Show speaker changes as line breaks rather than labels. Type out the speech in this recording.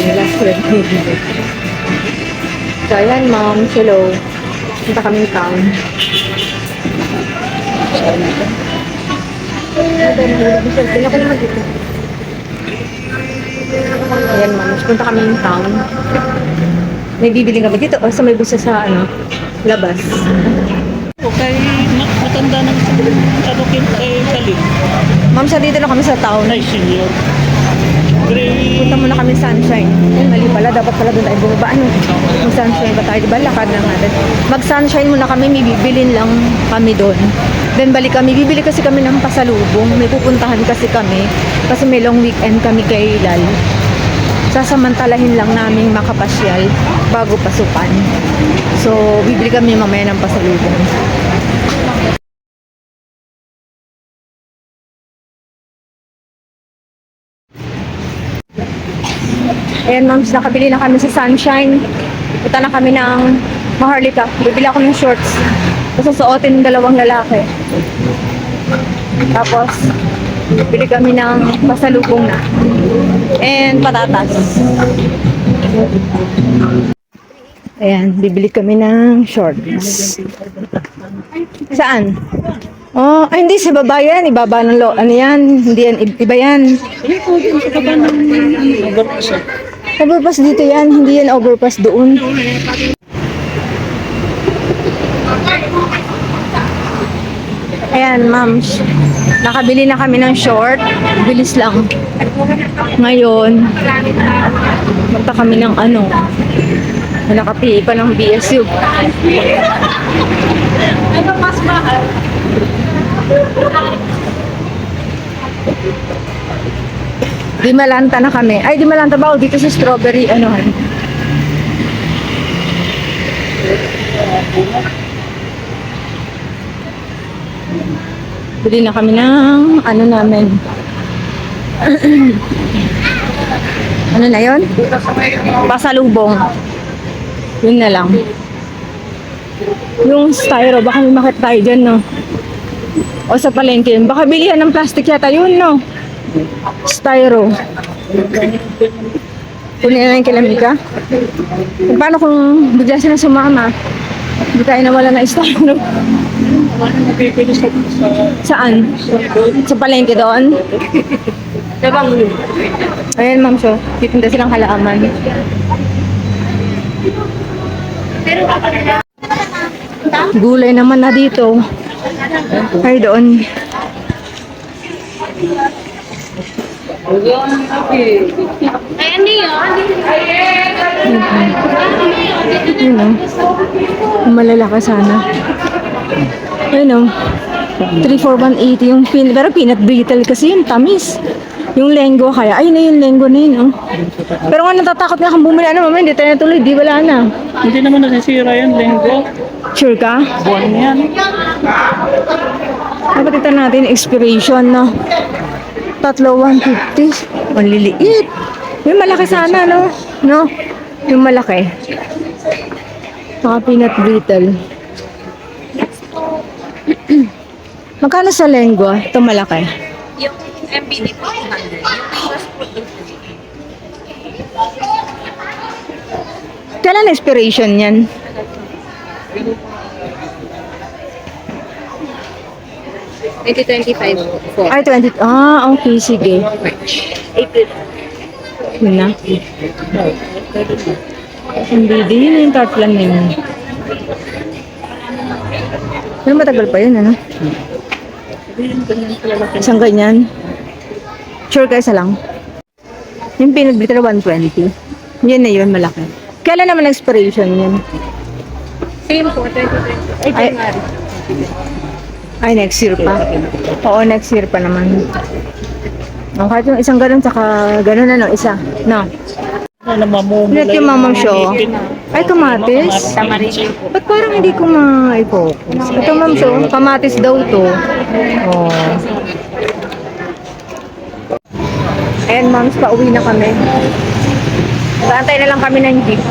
Last 20 minutes. So, ayan, ma'am. Hello. Punta kaming town. Tingnan ko naman dito. Ayan, ma'am. Punta kaming town. May bibili ka ba dito? O sa may busa sa, labas.
Okay, matanda ng ano kalim.
Ma'am, sa dito na kami sa town.
Ay, senior.
Punta muna kami Sunshine. Ay, mali pala. Dapat pala doon tayo bumaba. Mag-Sunshine ba tayo? Diba? Lakad na nga. Mag-Sunshine muna kami. May bibilin lang kami doon. Then balik kami. Bibili kasi kami ng pasalubong. May pupuntahan kasi kami. Kasi may long weekend kami kay Lal. Sasamantalahin lang namin makapasyal bago pasukan. So, bibili kami mamaya ng pasalubong. Ayan, ma'am, nakabili na kami sa Sunshine. Punta na kami ng Maharlika. Bibili ako ng shorts. Tapos susuotin ng dalawang lalaki. Tapos, bibili kami ng pasalubong na. And patatas. Ayan, bibili kami ng shorts. Saan? Oh, ay hindi, sa baba yan. Ibaba ng ano yan. Hindi yan, iba yan. Overpass dito yan. Hindi yan overpass doon. Ayan, ma'am. Nakabili na kami ng short. Bilis lang. Ngayon, punta kami ng nakapili pa ng BSU. Ano mas mahal? Di Malanta na kami. Ay, Di Malanta ba? Dito sa strawberry, Bili na kami ng namin. Ano na yun? Pasalubong. Yun na lang. Yung styro, baka may makita tayo dyan, no? O sa palengke. Baka bilihan ng plastic yata yun, no? Styro. Kunin na yung kilamika. Paano kung bigla sila sumama? Hindi tayo nawala na styro. Saan? Sa palengke doon? Diba? Ayan, ma'am, so. Titinda silang halaman. Gulay naman na dito. Ay, doon.
Ayan
Ayun, malalaki sana. Ayun, 34180 yung pero peanut brittle kasi yun, tamis. Yung lenggo kaya, ayun na yung lenggo na yun, oh. Pero nga natatakot nga kung bumili, mamaya, hindi tayo natuloy, di wala na.
Hindi naman nasisira yan, lenggo.
Sure ka?
Buwan yan.
Dapat ito natin, expiration, no? 150. Ang liliit. Yung malaki sana, no? No? Yung malaki. Mga peanut brittle. Magkano sa lenggo? Ito malaki.
Yung MBD po, 200.
Kailan expiration yan? Ay, 20. Ah, okay, sige.
April.
Yun na. Hindi din yung tartlan na yun. Pero matagal pa yun, ano? Isang ganyan. Sure ka, isa lang. Yung peanut butter 120. Yan na yun, malaki. Kailan naman expiration yun?
Same po, 2020. Ay, January.
Ay, next year pa. Oo, next year pa naman. Oh, kahit yung isang ganun, saka ganun na, no? Isa. No?
Ano, mamumula
Ulit yung mamam show. Ay, kamatis?
Tamarin.
Ba't parang hindi ko ma-focus? Ito, ma'am, so, kamatis daw to. Oh. Ayan, ma'am, pauwi na kami. Baantay na lang kami ng jeep.